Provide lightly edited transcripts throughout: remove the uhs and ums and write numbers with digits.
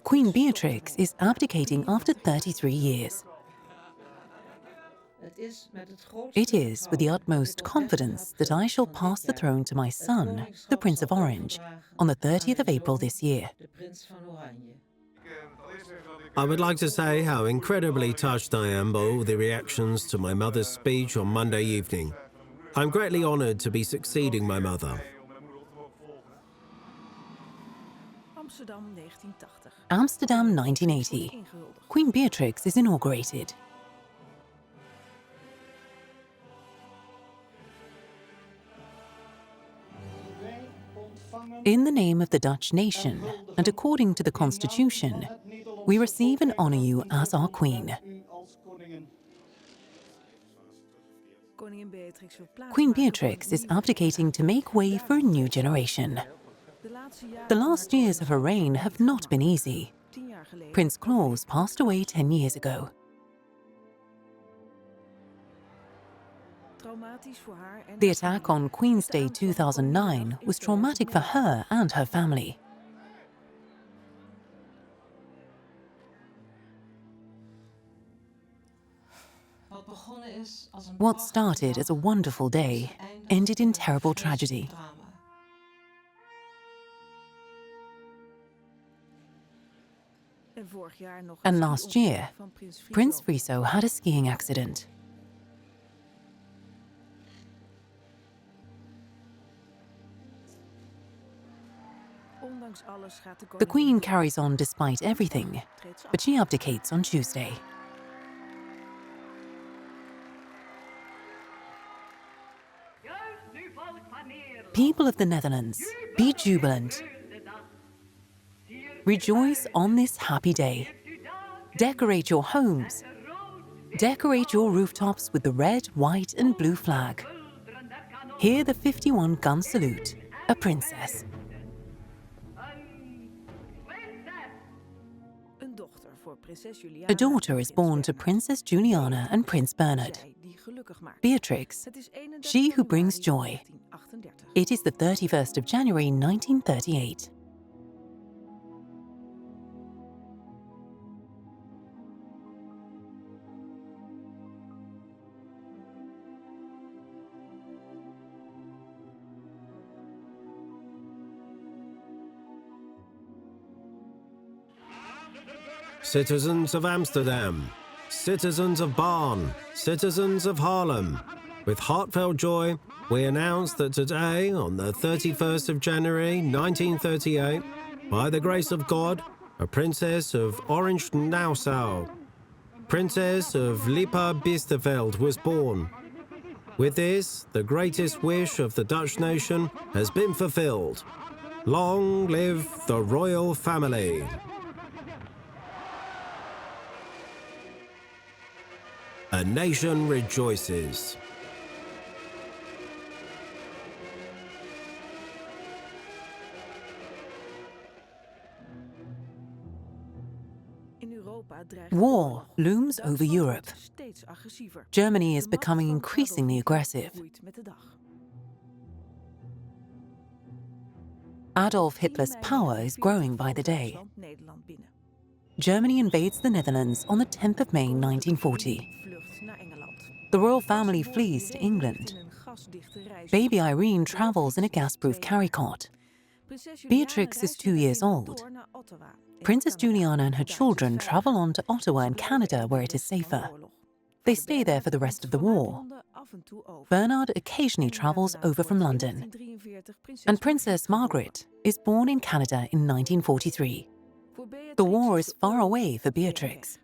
Queen Beatrix is abdicating after 33 years. It is with the utmost confidence that I shall pass the throne to my son, the Prince of Orange, on the 30th of April this year. I would like to say how incredibly touched I am by all the reactions to my mother's speech on Monday evening. I'm greatly honoured to be succeeding my mother. Amsterdam 1980. Queen Beatrix is inaugurated. In the name of the Dutch nation, and according to the Constitution, we receive and honour you as our Queen. Queen Beatrix is abdicating to make way for a new generation. The last years of her reign have not been easy. Prince Claus passed away 10 years ago. The attack on Queen's Day 2009 was traumatic for her and her family. What started as a wonderful day ended in terrible tragedy. And last year, Prince Friso had a skiing accident. The Queen carries on despite everything, but she abdicates on Tuesday. People of the Netherlands, be jubilant. Rejoice on this happy day. Decorate your homes. Decorate your rooftops with the red, white and blue flag. Hear the 51-gun salute, a princess. A daughter is born to Princess Juliana and Prince Bernard. Beatrix, she who brings joy. It is the 31st of January 1938. Citizens of Amsterdam, citizens of Barn, citizens of Haarlem, with heartfelt joy, we announce that today, on the 31st of January 1938, by the grace of God, a princess of Orange-Nassau, princess of Lippe-Biesterfeld, was born. With this, the greatest wish of the Dutch nation has been fulfilled. Long live the royal family. A nation rejoices. War looms over Europe. Germany is becoming increasingly aggressive. Adolf Hitler's power is growing by the day. Germany invades the Netherlands on the 10th of May 1940. The royal family flees to England. Baby Irene travels in a gas-proof carry-cot. Beatrix is 2 years old. Princess Juliana and her children travel on to Ottawa in Canada, where it is safer. They stay there for the rest of the war. Bernard occasionally travels over from London. And Princess Margaret is born in Canada in 1943. The war is far away for Beatrix.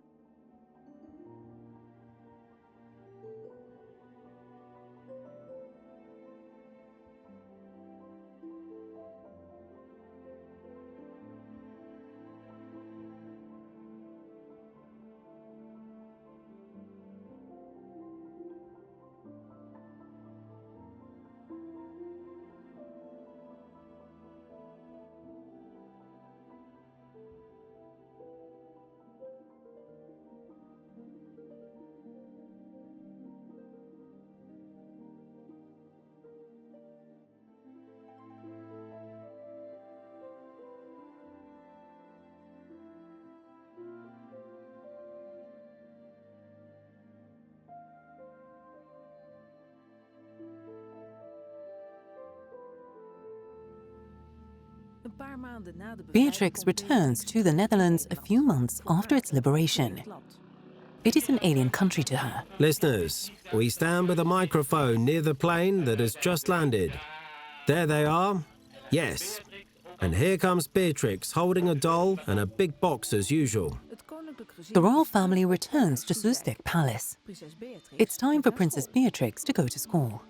Beatrix returns to the Netherlands a few months after its liberation. It is an alien country to her. Listeners, we stand with a microphone near the plane that has just landed. There they are. Yes. And here comes Beatrix holding a doll and a big box as usual. The royal family returns to Soestdijk Palace. It's time for Princess Beatrix to go to school.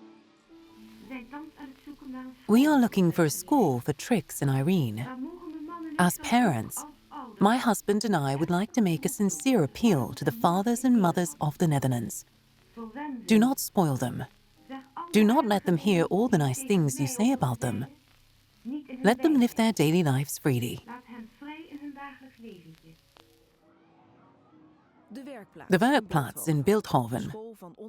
We are looking for a school for Trix and Irene. As parents, my husband and I would like to make a sincere appeal to the fathers and mothers of the Netherlands. Do not spoil them. Do not let them hear all the nice things you say about them. Let them live their daily lives freely. The Werkplaats in Bilthoven,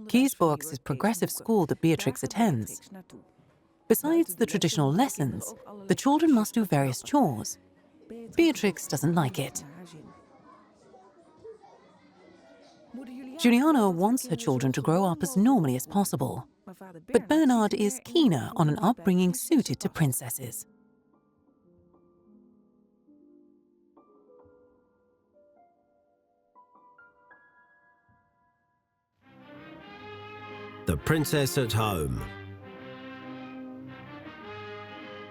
Kiesborg's progressive school that Beatrix attends. Besides the traditional lessons, the children must do various chores. Beatrix doesn't like it. Juliana wants her children to grow up as normally as possible, but Bernard is keener on an upbringing suited to princesses. The Princess at Home.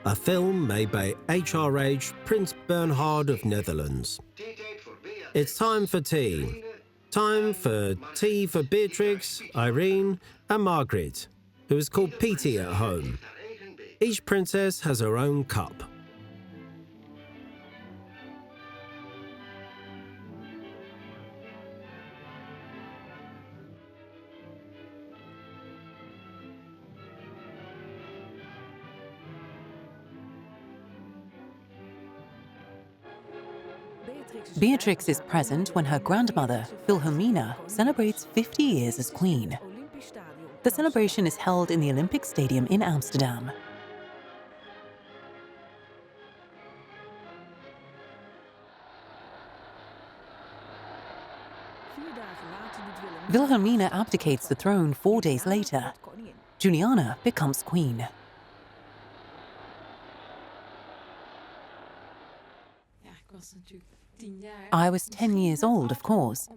A film made by HRH Prince Bernhard of Netherlands. It's time for tea. Time for tea for Beatrix, Irene and Margaret, who is called Petey at home. Each princess has her own cup. Beatrix is present when her grandmother, Wilhelmina, celebrates 50 years as queen. The celebration is held in the Olympic Stadium in Amsterdam. Wilhelmina abdicates the throne 4 days later. Juliana becomes queen. I was 10 years old, of course.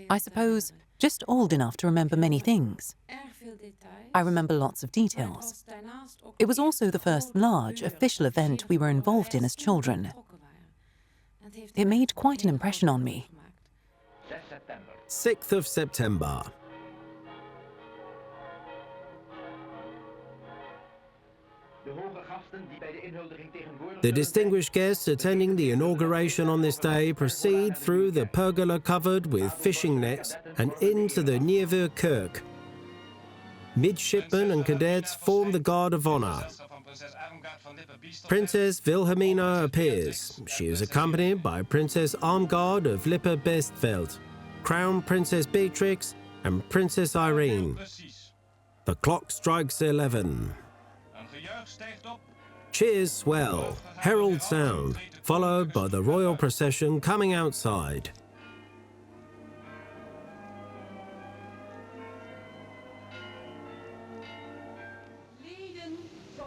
I suppose just old enough to remember many things. I remember lots of details. It was also the first large official event we were involved in as children. It made quite an impression on me. 6th of September. The distinguished guests attending the inauguration on this day proceed through the pergola covered with fishing nets and into the Nieuwe Kerk. Midshipmen and cadets form the guard of honor. Princess Wilhelmina appears. She is accompanied by Princess Armgard of Lippe-Bestveld, Crown Princess Beatrix and Princess Irene. The clock strikes 11. Cheers swell, herald sound, followed by the royal procession coming outside.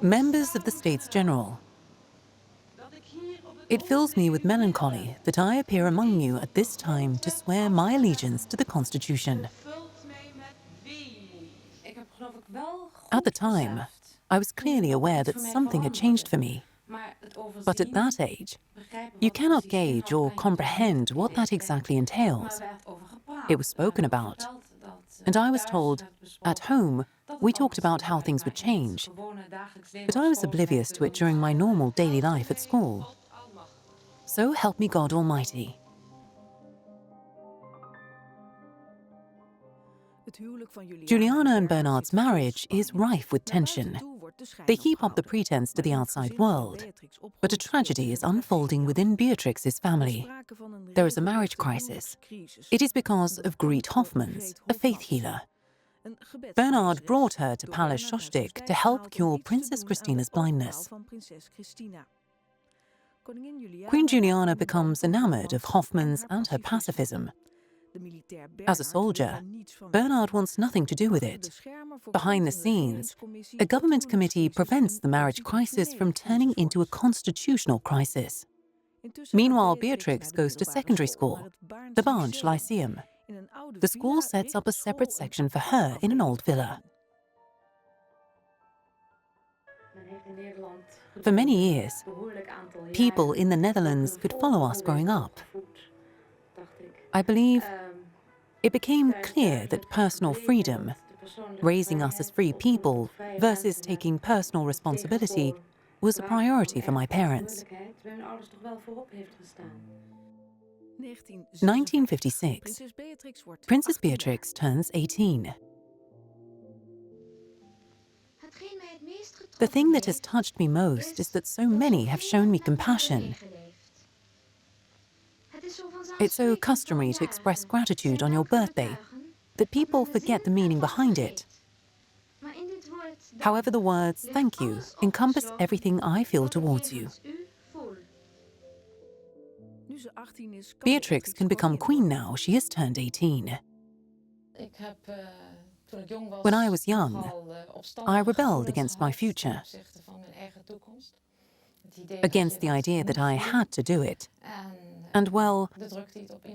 Members of the States General, it fills me with melancholy that I appear among you at this time to swear my allegiance to the Constitution. At the time, I was clearly aware that something had changed for me. But at that age, you cannot gauge or comprehend what that exactly entails. It was spoken about, and I was told, at home, we talked about how things would change. But I was oblivious to it during my normal daily life at school. So help me God Almighty. Juliana and Bernard's marriage is rife with tension. They keep up the pretense to the outside world, but a tragedy is unfolding within Beatrix's family. There is a marriage crisis. It is because of Greet Hofmans, a faith healer. Bernard brought her to Palace Soestdijk to help cure Princess Christina's blindness. Queen Juliana becomes enamored of Hofmans and her pacifism. As a soldier, Bernard wants nothing to do with it. Behind the scenes, a government committee prevents the marriage crisis from turning into a constitutional crisis. Meanwhile, Beatrix goes to secondary school, the Barnes Lyceum. The school sets up a separate section for her in an old villa. For many years, people in the Netherlands could follow us growing up. I believe it became clear that personal freedom, raising us as free people versus taking personal responsibility, was a priority for my parents. 1956, Princess Beatrix turns 18. The thing that has touched me most is that so many have shown me compassion. It's so customary to express gratitude on your birthday that people forget the meaning behind it. However, the words "thank you" encompass everything I feel towards you. Beatrix can become queen now she has turned 18. When I was young, I rebelled against my future, against the idea that I had to do it. And well,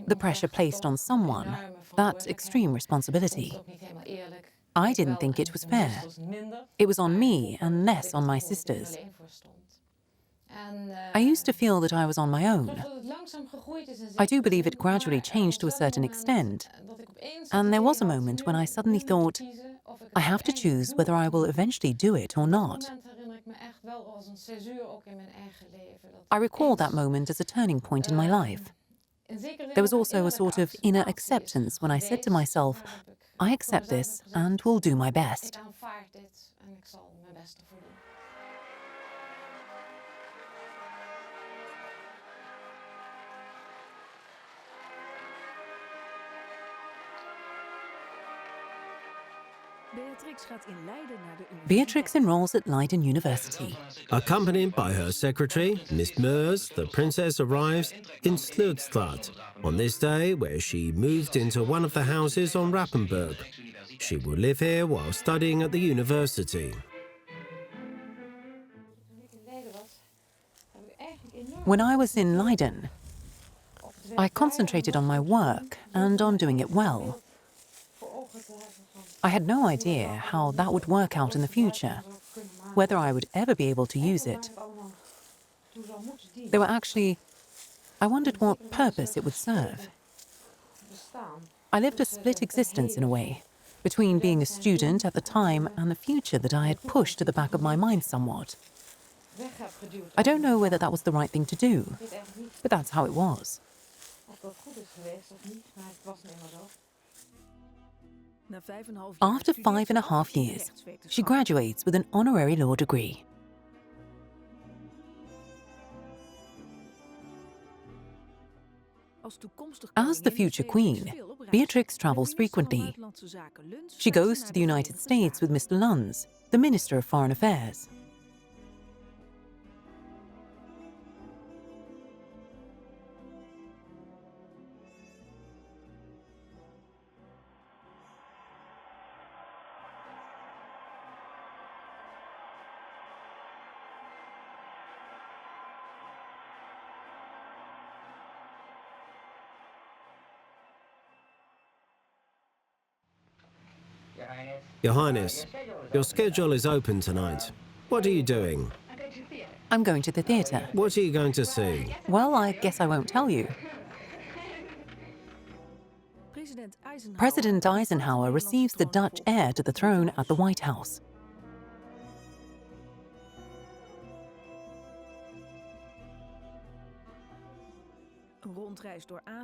the pressure placed on someone, that extreme responsibility. I didn't think it was fair. It was on me and less on my sisters. I used to feel that I was on my own. I do believe it gradually changed to a certain extent. And there was a moment when I suddenly thought, I have to choose whether I will eventually do it or not. I recall that moment as a turning point in my life. There was also a sort of inner acceptance when I said to myself, I accept this and will do my best. Beatrix enrolls at Leiden University. Accompanied by her secretary, Miss Meurs, the princess arrives in Slutstraat on this day where she moved into one of the houses on Rappenburg. She will live here while studying at the university. When I was in Leiden, I concentrated on my work and on doing it well. I had no idea how that would work out in the future, whether I would ever be able to use it. I wondered what purpose it would serve. I lived a split existence in a way, between being a student at the time and the future that I had pushed to the back of my mind somewhat. I don't know whether that was the right thing to do, but that's how it was. After 5.5 years, she graduates with an honorary law degree. As the future queen, Beatrix travels frequently. She goes to the United States with Mr. Luns, the Minister of Foreign Affairs. Your Highness, your schedule is open tonight. What are you doing? I'm going to the theatre. What are you going to see? Well, I guess I won't tell you. President Eisenhower receives the Dutch heir to the throne at the White House.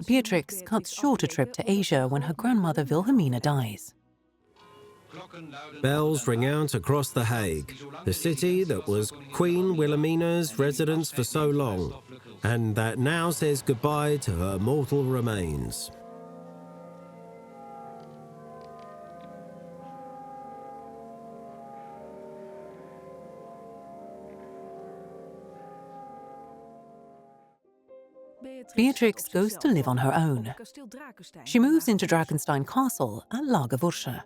Beatrix cuts short a trip to Asia when her grandmother Wilhelmina dies. Bells ring out across The Hague, the city that was Queen Wilhelmina's residence for so long, and that now says goodbye to her mortal remains. Beatrix goes to live on her own. She moves into Drakenstein Castle at Lagerwursche.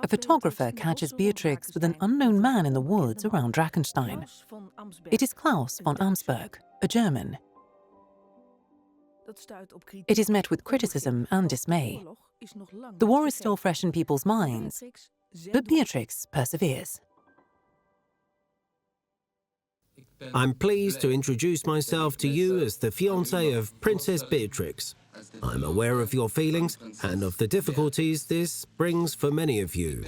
A photographer catches Beatrix with an unknown man in the woods around Drakenstein. It is Claus von Amsberg, a German. It is met with criticism and dismay. The war is still fresh in people's minds, but Beatrix perseveres. I'm pleased to introduce myself to you as the fiancé of Princess Beatrix. I'm aware of your feelings and of the difficulties this brings for many of you.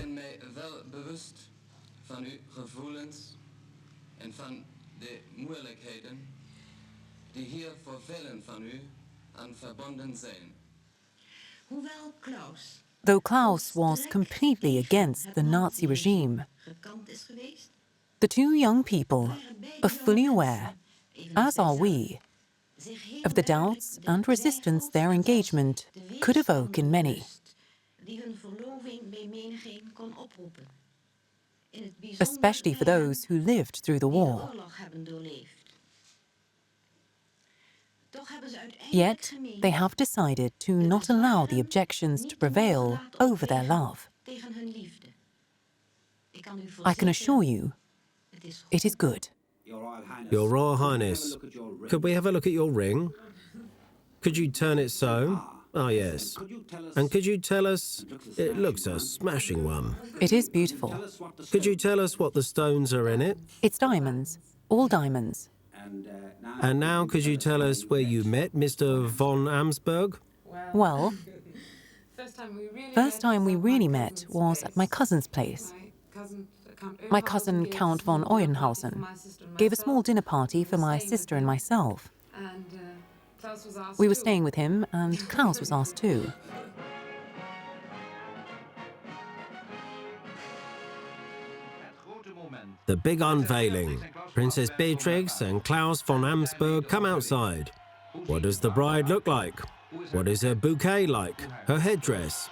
Though Claus was completely against the Nazi regime, the two young people are fully aware, as are we, of the doubts and resistance their engagement could evoke in many, especially for those who lived through the war. Yet, they have decided to not allow the objections to prevail over their love. I can assure you, it is good. Your Royal Highness, could we have a look at your ring? Could you turn it so? Ah, yes. And could you tell us... It looks a smashing one. It is beautiful. Could you tell us what the stones are in it? It's diamonds. All diamonds. And now could you tell us where you met Mr. von Amsberg? Well, first time we really met was at my cousin's place. My cousin, Count von Eulenhausen, gave a small dinner party for my sister and myself. We were staying with him, and Claus was asked too. The big unveiling. Princess Beatrix and Claus von Amsberg come outside. What does the bride look like? What is her bouquet like? Her headdress?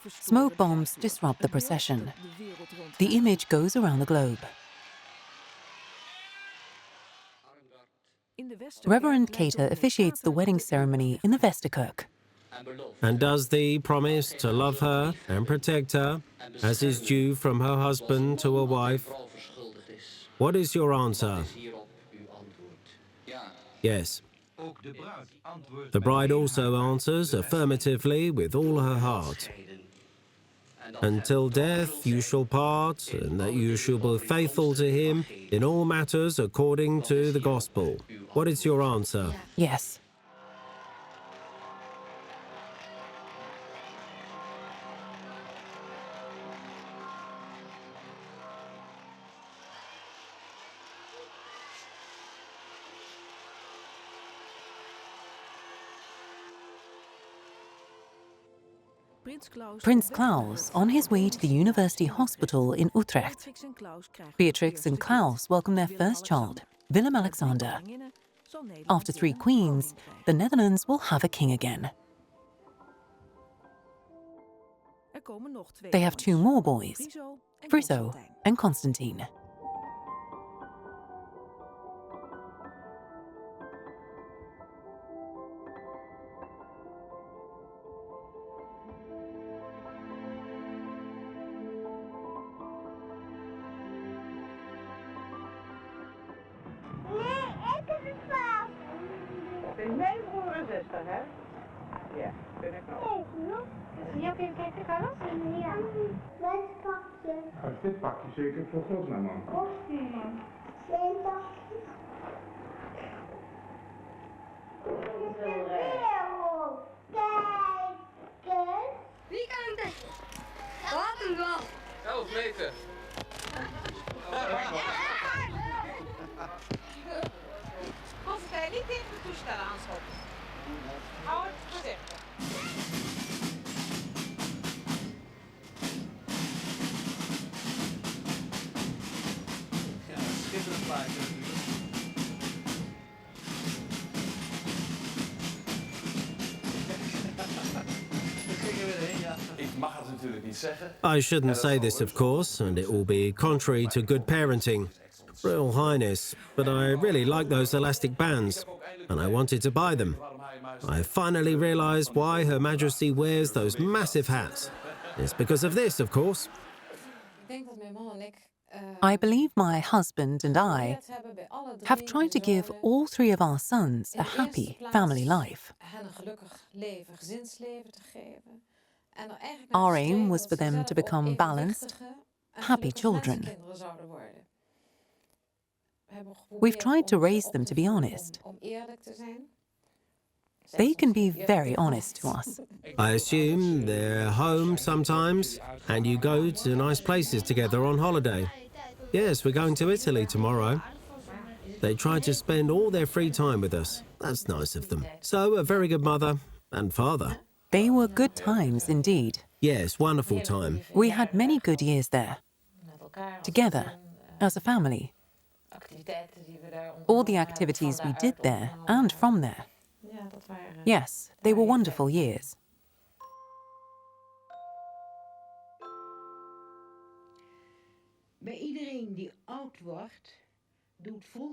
Smoke bombs disrupt the procession. The image goes around the globe. Reverend Cater officiates the wedding ceremony in the Westerkerk. And does thee promise to love her and protect her, as is due from her husband to a wife? What is your answer? Yes. The bride also answers affirmatively with all her heart. Until death you shall part, and that you shall be faithful to him in all matters according to the gospel. What is your answer? Yes. Prince Claus on his way to the University Hospital in Utrecht. Beatrix and Claus welcome their first child, Willem-Alexander. After 3 queens, the Netherlands will have a king again. They have 2 more boys, Friso and Constantine. Mijn broer en zuster, hè? Ja, ben ik nog. Ja, kun je kijken, Carlos? Ja. Welk pakje? Dit pakje zeker voor God, mijn man. Kostuum. Geen pakje. Kijk eens. Wie kan hem testen? Wat een wel. 11 meter. Als hij niet tegen de toestel aanschopt. Hou het voorzichtig. I shouldn't say this, of course, and it will be contrary to good parenting. Royal Highness, but I really like those elastic bands, and I wanted to buy them. I finally realized why Her Majesty wears those massive hats. It's because of this, of course. I believe my husband and I have tried to give all three of our sons a happy family life. Our aim was for them to become balanced, happy children. We've tried to raise them to be honest. They can be very honest to us. I assume they're home sometimes, and you go to nice places together on holiday. Yes, we're going to Italy tomorrow. They try to spend all their free time with us. That's nice of them. So, a very good mother and father. They were good times indeed. Yes, wonderful time. We had many good years there, together, as a family. All the activities we did there and from there. Yes, they were wonderful years.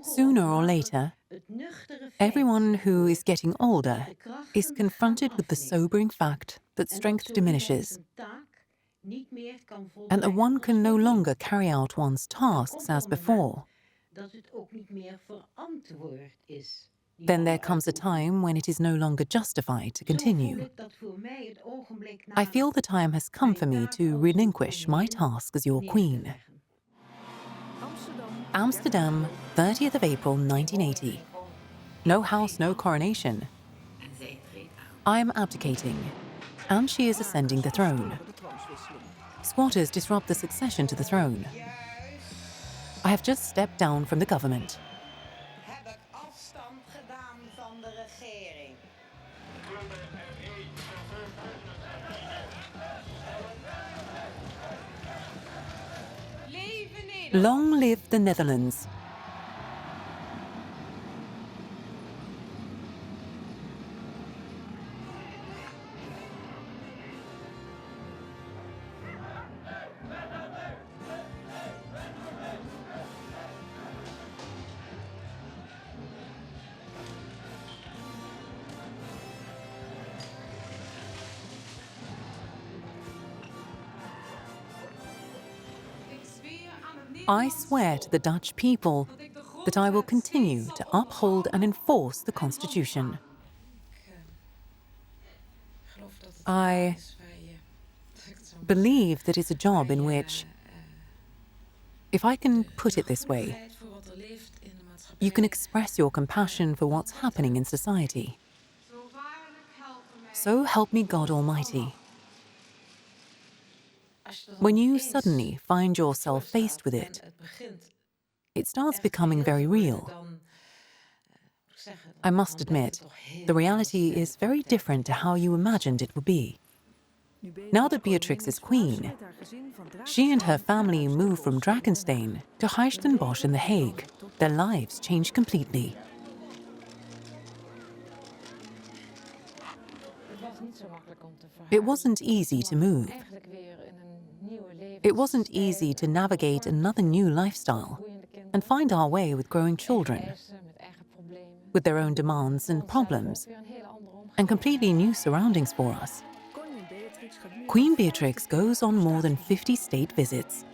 Sooner or later, everyone who is getting older is confronted with the sobering fact that strength diminishes and that one can no longer carry out one's tasks as before. Then there comes a time when it is no longer justified to continue. I feel the time has come for me to relinquish my task as your queen. Amsterdam, 30th of April 1980. No house, no coronation. I am abdicating, and she is ascending the throne. Squatters disrupt the succession to the throne. I have just stepped down from the government. Long live the Netherlands. I swear to the Dutch people that I will continue to uphold and enforce the Constitution. I believe that it's a job in which, if I can put it this way, you can express your compassion for what's happening in society. So help me God Almighty. When you suddenly find yourself faced with it, it starts becoming very real. I must admit, the reality is very different to how you imagined it would be. Now that Beatrix is queen, she and her family move from Drakenstein to Huis in The Hague. Their lives change completely. It wasn't easy to move. It wasn't easy to navigate another new lifestyle and find our way with growing children, with their own demands and problems, and completely new surroundings for us. Queen Beatrix goes on more than 50 state visits.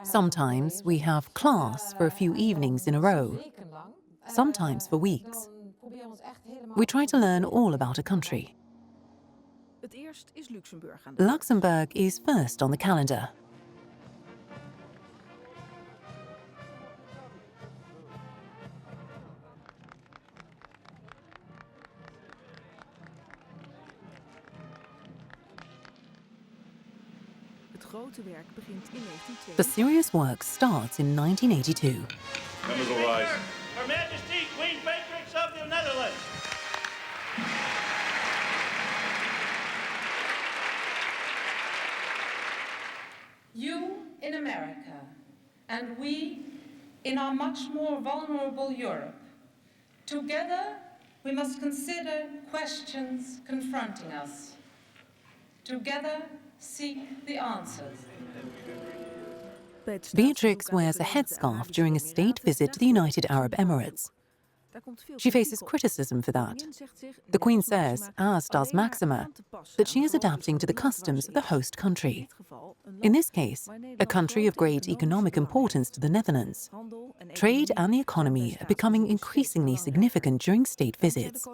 Sometimes we have class for a few evenings in a row, sometimes for weeks. We try to learn all about a country. Luxembourg is first on the calendar. The serious work starts in 1982. Members will rise. Her Majesty, Queen Beatrix of the Netherlands. You in America, and we in our much more vulnerable Europe. Together, we must consider questions confronting us. Together, seek the answers. Beatrix wears a headscarf during a state visit to the United Arab Emirates. She faces criticism for that. The Queen says, as does Maxima, that she is adapting to the customs of the host country. In this case, a country of great economic importance to the Netherlands. Trade and the economy are becoming increasingly significant during state visits.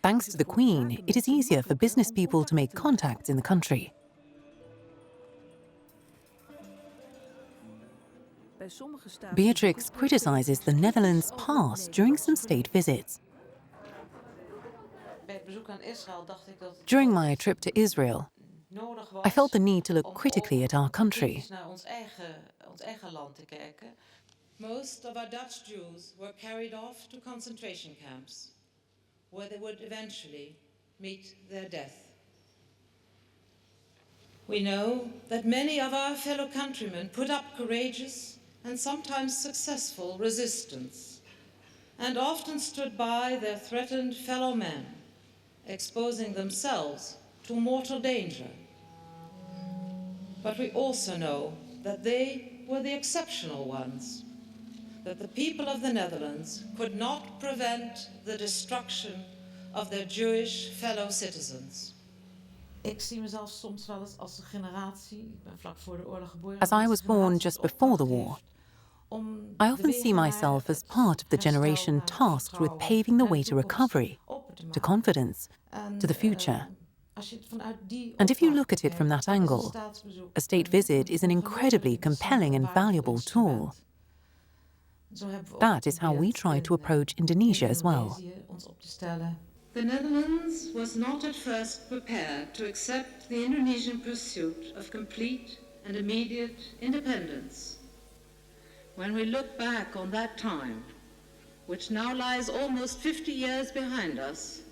Thanks to the Queen, it is easier for business people to make contacts in the country. Beatrix criticizes the Netherlands' past during some state visits. During my trip to Israel, I felt the need to look critically at our country. Most of our Dutch Jews were carried off to concentration camps, where they would eventually meet their death. We know that many of our fellow countrymen put up courageous and sometimes successful resistance, and often stood by their threatened fellow men, exposing themselves to mortal danger. But we also know that they were the exceptional ones, that the people of the Netherlands could not prevent the destruction of their Jewish fellow citizens. As I was born just before the war, I often see myself as part of the generation tasked with paving the way to recovery, to confidence, to the future. And if you look at it from that angle, a state visit is an incredibly compelling and valuable tool. That is how we try to approach Indonesia as well. The Netherlands was not at first prepared to accept the Indonesian pursuit of complete and immediate independence. When we look back on that time, which now lies almost 50 years behind us,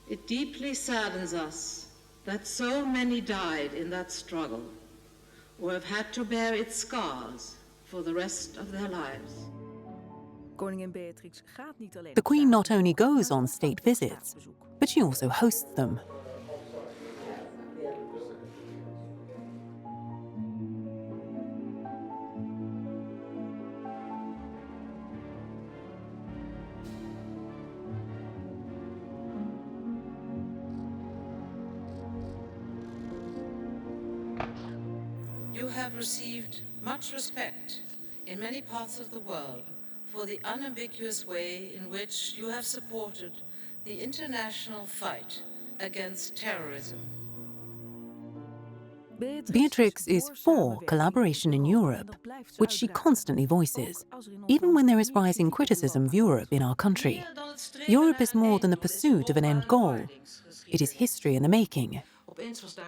it deeply saddens us that so many died in that struggle or have had to bear its scars for the rest of their lives. The Queen not only goes on state visits, but she also hosts them. You have received much respect in many parts of the world for the unambiguous way in which you have supported the international fight against terrorism. Beatrix is for collaboration in Europe, which she constantly voices, even when there is rising criticism of Europe in our country. Europe is more than the pursuit of an end goal. It is history in the making.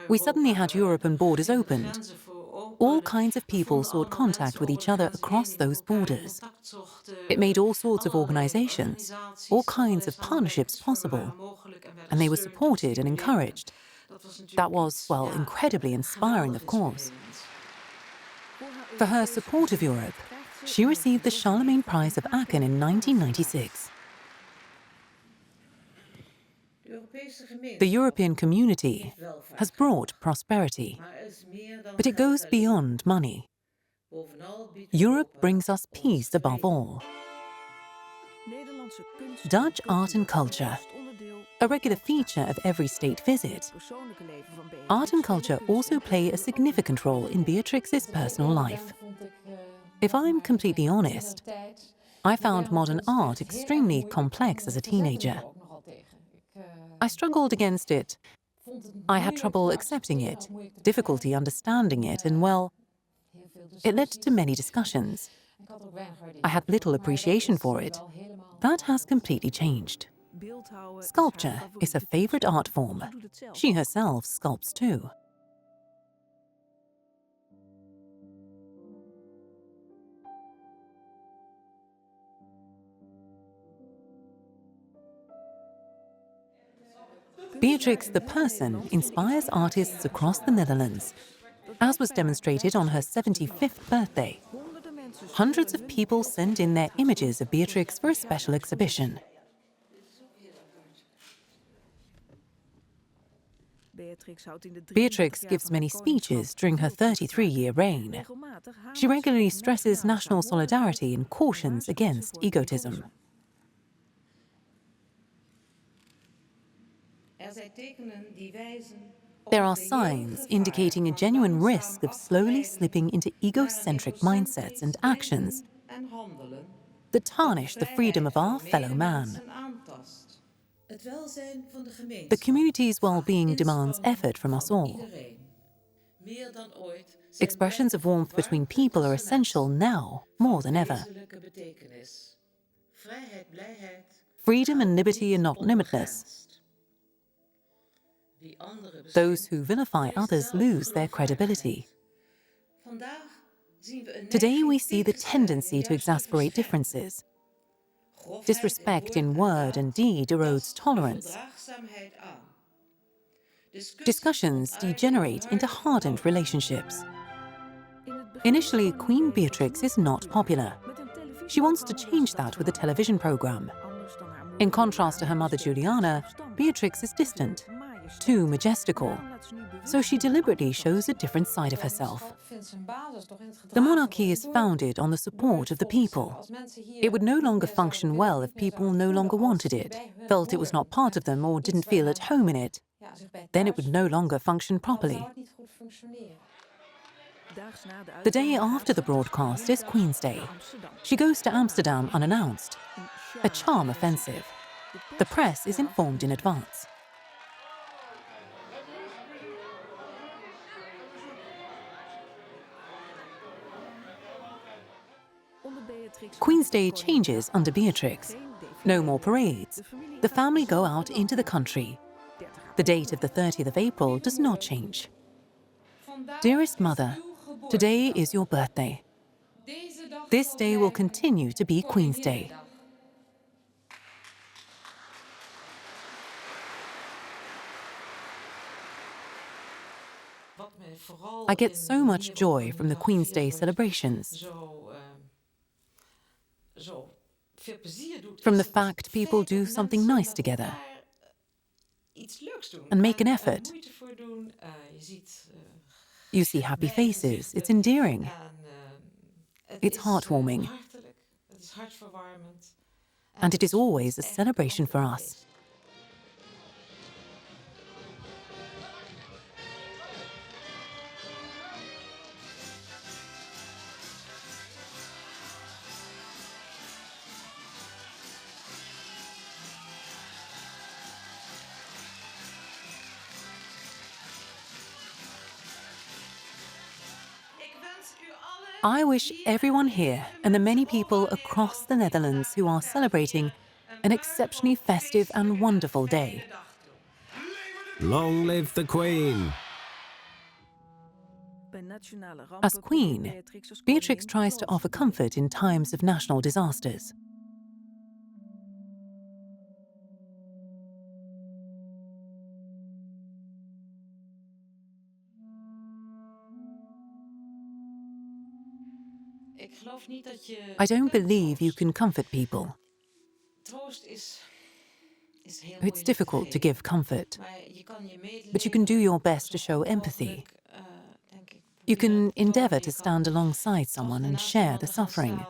We suddenly had European borders opened. All kinds of people sought contact with each other across those borders. It made all sorts of organizations, all kinds of partnerships possible, and they were supported and encouraged. That was, well, incredibly inspiring, of course. For her support of Europe, she received the Charlemagne Prize of Aachen in 1996. The European community has brought prosperity, but it goes beyond money. Europe brings us peace above all. Dutch art and culture, a regular feature of every state visit. Art and culture also play a significant role in Beatrix's personal life. If I'm completely honest, I found modern art extremely complex as a teenager. I struggled against it. I had trouble accepting it, difficulty understanding it, and well, it led to many discussions. I had little appreciation for it. That has completely changed. Sculpture is her favorite art form. She herself sculpts too. Beatrix the person inspires artists across the Netherlands, as was demonstrated on her 75th birthday. Hundreds of people sent in their images of Beatrix for a special exhibition. Beatrix gives many speeches during her 33-year reign. She regularly stresses national solidarity and cautions against egotism. There are signs indicating a genuine risk of slowly slipping into egocentric mindsets and actions that tarnish the freedom of our fellow man. The community's well-being demands effort from us all. Expressions of warmth between people are essential now more than ever. Freedom and liberty are not limitless. Those who vilify others lose their credibility. Today we see the tendency to exasperate differences. Disrespect in word and deed erodes tolerance. Discussions degenerate into hardened relationships. Initially, Queen Beatrix is not popular. She wants to change that with a television program. In contrast to her mother Juliana, Beatrix is distant, too majestical, so she deliberately shows a different side of herself. The monarchy is founded on the support of the people. It would no longer function well if people no longer wanted it, felt it was not part of them, or didn't feel at home in it. Then it would no longer function properly. The day after the broadcast is Queen's Day. She goes to Amsterdam unannounced, a charm offensive. The press is informed in advance. Queen's Day changes under Beatrix. No more parades. The family go out into the country. The date of the 30th of April does not change. Dearest mother, today is your birthday. This day will continue to be Queen's Day. I get so much joy from the Queen's Day celebrations. From the fact people do something nice together and make an effort. You see happy faces, it's endearing. It's heartwarming. And it is always a celebration for us. I wish everyone here and the many people across the Netherlands who are celebrating an exceptionally festive and wonderful day. Long live the Queen! As Queen, Beatrix tries to offer comfort in times of national disasters. I don't believe you can comfort people. It's difficult to give comfort, but you can do your best to show empathy. You can endeavour to stand alongside someone and share the suffering.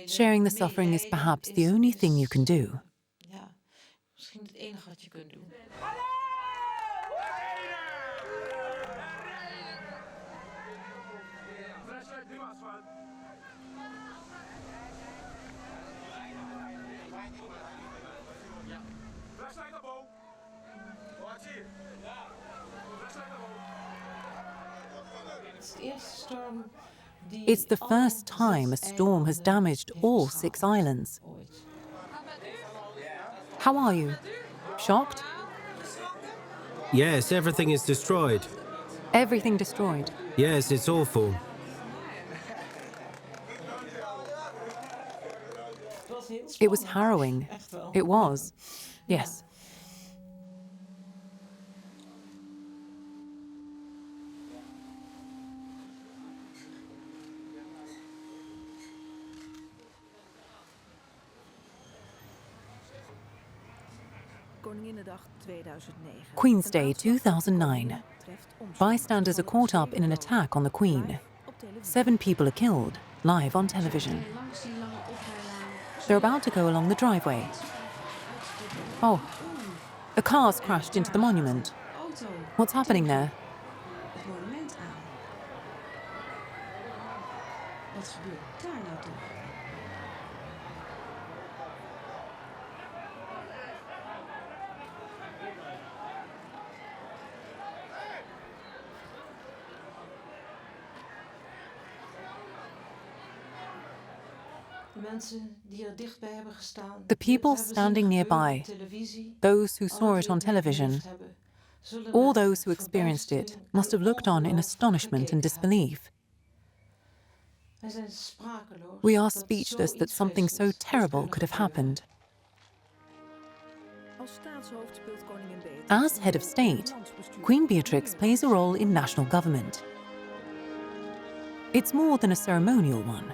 Sharing the suffering is perhaps the only thing you can do. It's the first time a storm has damaged all 6 islands. How are you? Shocked? Yes, everything is destroyed. Everything destroyed. Yes, it's awful. It was harrowing. It was. Yes. Queen's Day 2009. Bystanders are caught up in an attack on the Queen. 7 people are killed, live on television. They're about to go along the driveway. Oh, a car's crashed into the monument. What's happening there? The people standing nearby, those who saw it on television, all those who experienced it must have looked on in astonishment and disbelief. We are speechless that something so terrible could have happened. As head of state, Queen Beatrix plays a role in national government. It's more than a ceremonial one.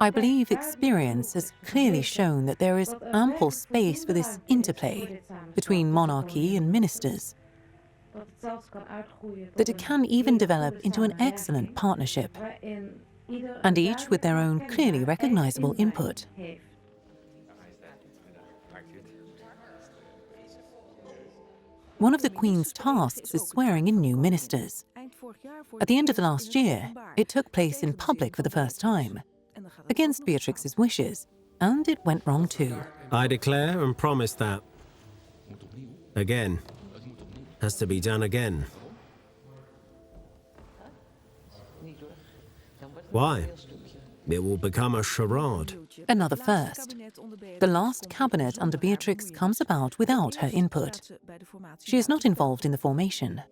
I believe experience has clearly shown that there is ample space for this interplay between monarchy and ministers, that it can even develop into an excellent partnership, and each with their own clearly recognizable input. One of the Queen's tasks is swearing in new ministers. At the end of the last year, it took place in public for the first time, against Beatrix's wishes, and it went wrong too. I declare and promise that. Again. Has to be done again. Why? It will become a charade. Another first. The last cabinet under Beatrix comes about without her input. She is not involved in the formation.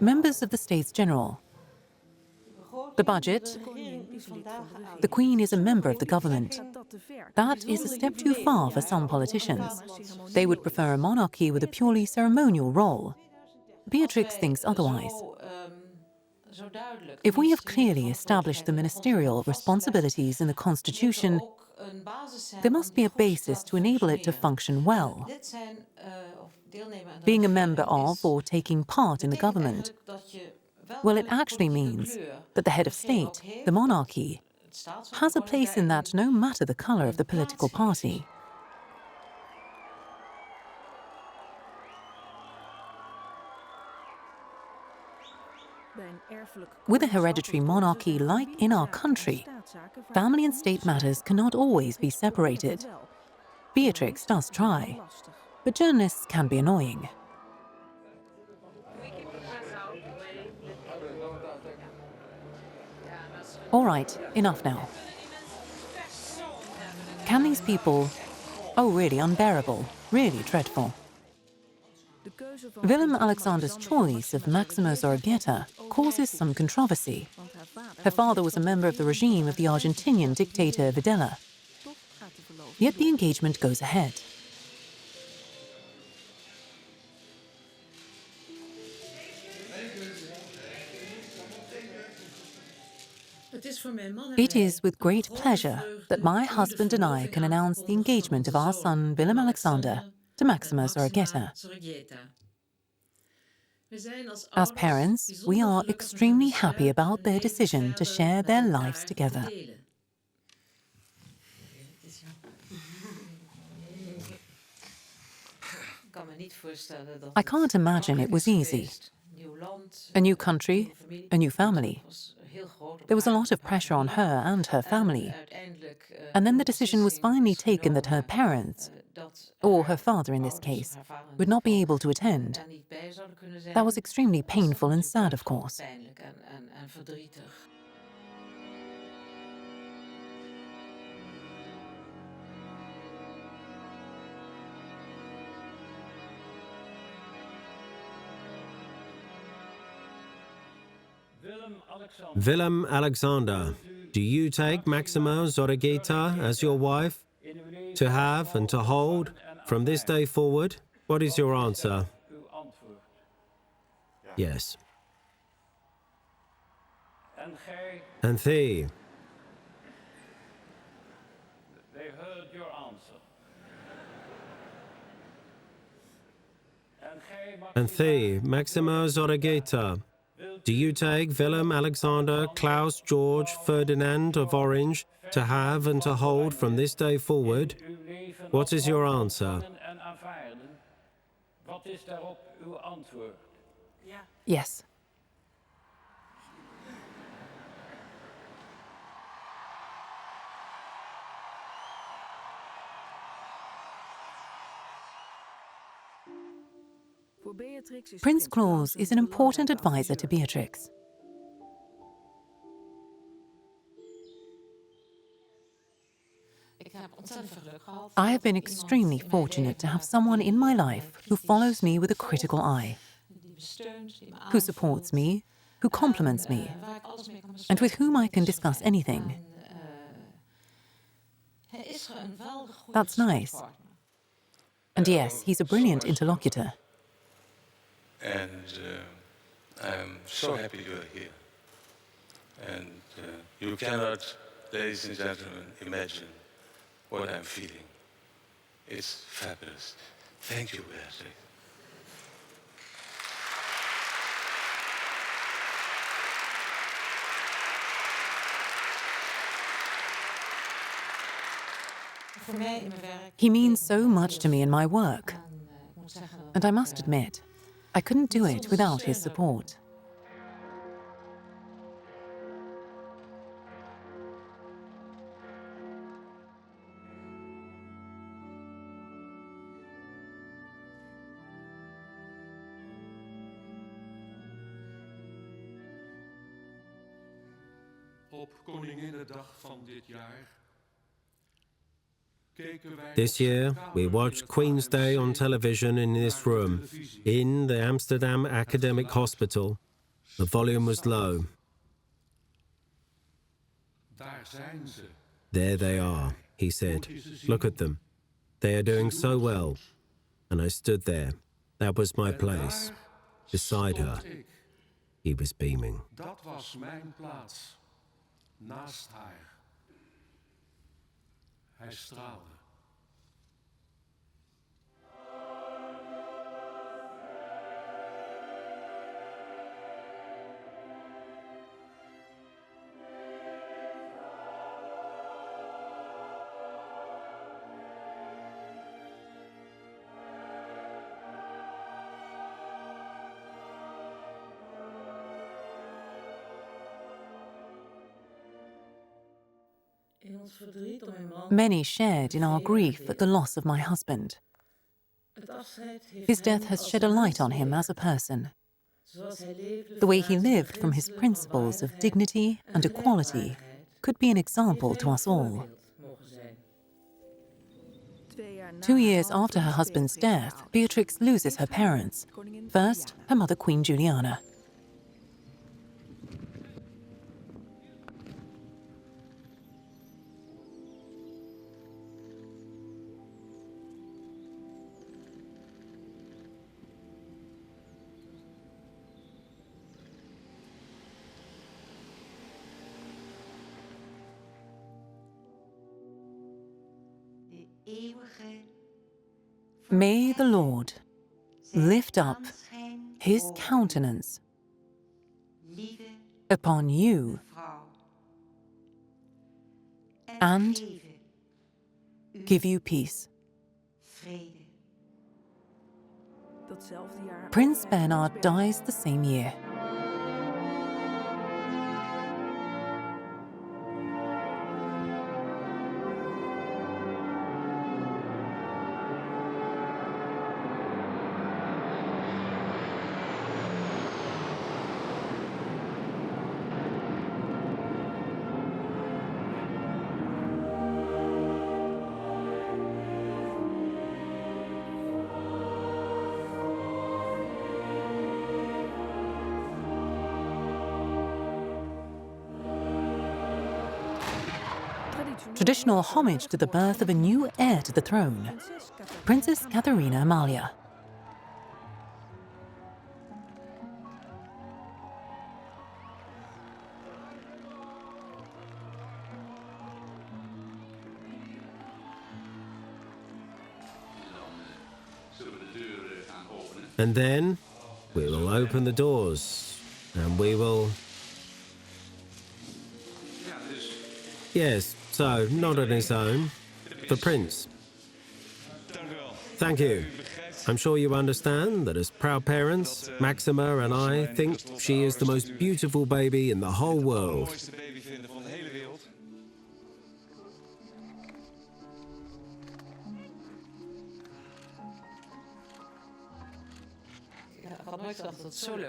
Members of the States General. The budget. The Queen is a member of the government. That is a step too far for some politicians. They would prefer a monarchy with a purely ceremonial role. Beatrix thinks otherwise. If we have clearly established the ministerial responsibilities in the Constitution, there must be a basis to enable it to function well. Being a member of or taking part in the government, well, it actually means that the head of state, the monarchy, has a place in that no matter the colour of the political party. With a hereditary monarchy like in our country, family and state matters cannot always be separated. Beatrix does try, but journalists can be annoying. All right, enough now. Can these people... Oh, really unbearable, really dreadful. Willem-Alexander's choice of Maxima Zorreguieta causes some controversy. Her father was a member of the regime of the Argentinian dictator Videla. Yet the engagement goes ahead. It is with great pleasure that my husband and I can announce the engagement of our son Willem-Alexander to Maxima Zorreguieta. As parents, we are extremely happy about their decision to share their lives together. I can't imagine it was easy. A new country, a new family. There was a lot of pressure on her and her family. And then the decision was finally taken that her parents, or her father in this case, would not be able to attend. That was extremely painful and sad, of course. Willem-Alexander, do you take Maxima Zorreguieta as your wife, to have and to hold from this day forward? What is your answer? Yes. And thee? They heard your answer. And thee, Maxima Zorregeta? Do you take Willem Alexander Klaus George Ferdinand of Orange to have and to hold from this day forward? What is your answer? Wat is daarop uw antwoord? Yes. Prince Claus is an important advisor to Beatrix. I have been extremely fortunate to have someone in my life who follows me with a critical eye, who supports me, who compliments me, and with whom I can discuss anything. That's nice. And yes, he's a brilliant interlocutor. And I'm so happy you're here. And you cannot, ladies and gentlemen, imagine what I'm feeling. It's fabulous. Thank you, Beatrix. He means so much to me in my work. And I must admit, I couldn't do it without his support. Op Koninginnedag van dit jaar. This year, we watched Queen's Day on television in this room, in the Amsterdam Academic Hospital. The volume was low. There they are, he said. Look at them. They are doing so well. And I stood there. That was my place. Beside her. He was beaming. Dat was mijn plaats. Naast haar. Hij straalde. Many shared in our grief at the loss of my husband. His death has shed a light on him as a person. The way he lived from his principles of dignity and equality could be an example to us all. 2 years after her husband's death, Beatrix loses her parents. First, her mother, Queen Juliana. May the Lord lift up his countenance upon you and give you peace. Prince Bernard dies the same year. Traditional homage to the birth of a new heir to the throne, Princess Katharina Amalia. And then we will open the doors and we will... Yes, so, not on his own. The Prince. Thank you. I'm sure you understand that as proud parents, Maxima and I think she is the most beautiful baby in the whole world.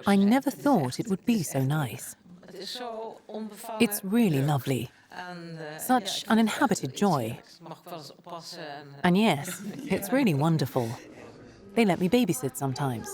I never thought it would be so nice. It's really lovely. Such uninhabited joy. And yes, it's really wonderful. They let me babysit sometimes.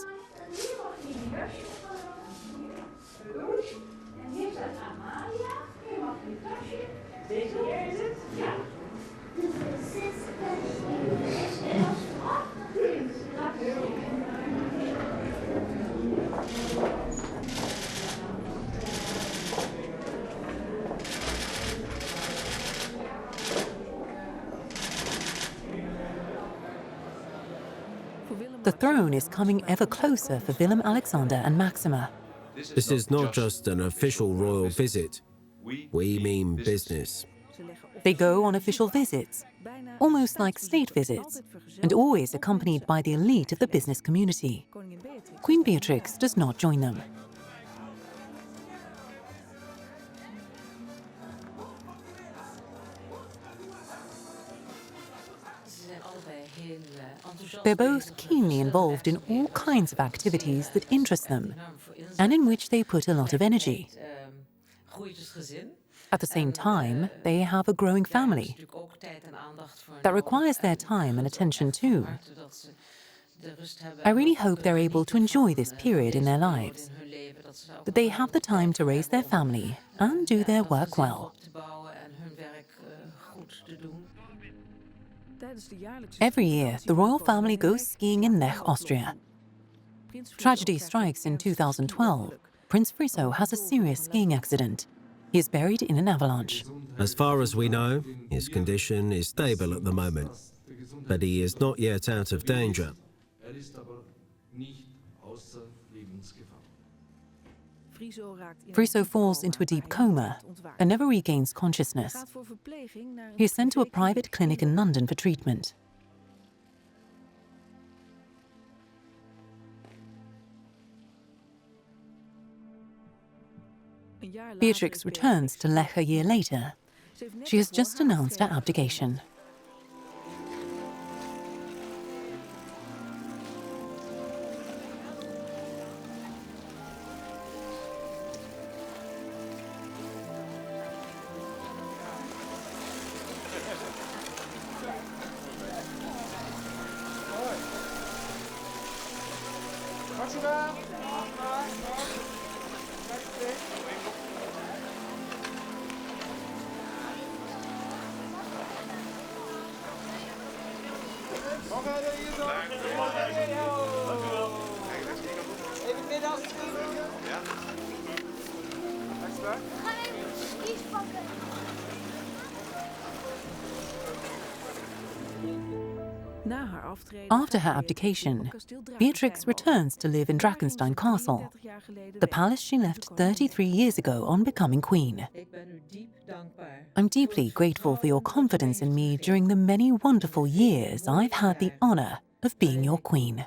The throne is coming ever closer for Willem-Alexander and Maxima. This is not just an official royal visit. We mean business. They go on official visits, almost like state visits, and always accompanied by the elite of the business community. Queen Beatrix does not join them. They're both keenly involved in all kinds of activities that interest them and in which they put a lot of energy. At the same time, they have a growing family that requires their time and attention too. I really hope they're able to enjoy this period in their lives, that they have the time to raise their family and do their work well. Every year, the royal family goes skiing in Lech, Austria. Tragedy strikes in 2012. Prince Friso has a serious skiing accident. He is buried in an avalanche. As far as we know, his condition is stable at the moment, but he is not yet out of danger. Friso falls into a deep coma and never regains consciousness. He is sent to a private clinic in London for treatment. Beatrix returns to Lech a year later. She has just announced her abdication. After her abdication, Beatrix returns to live in Drakenstein Castle, the palace she left 33 years ago on becoming queen. I'm deeply grateful for your confidence in me during the many wonderful years I've had the honor of being your queen.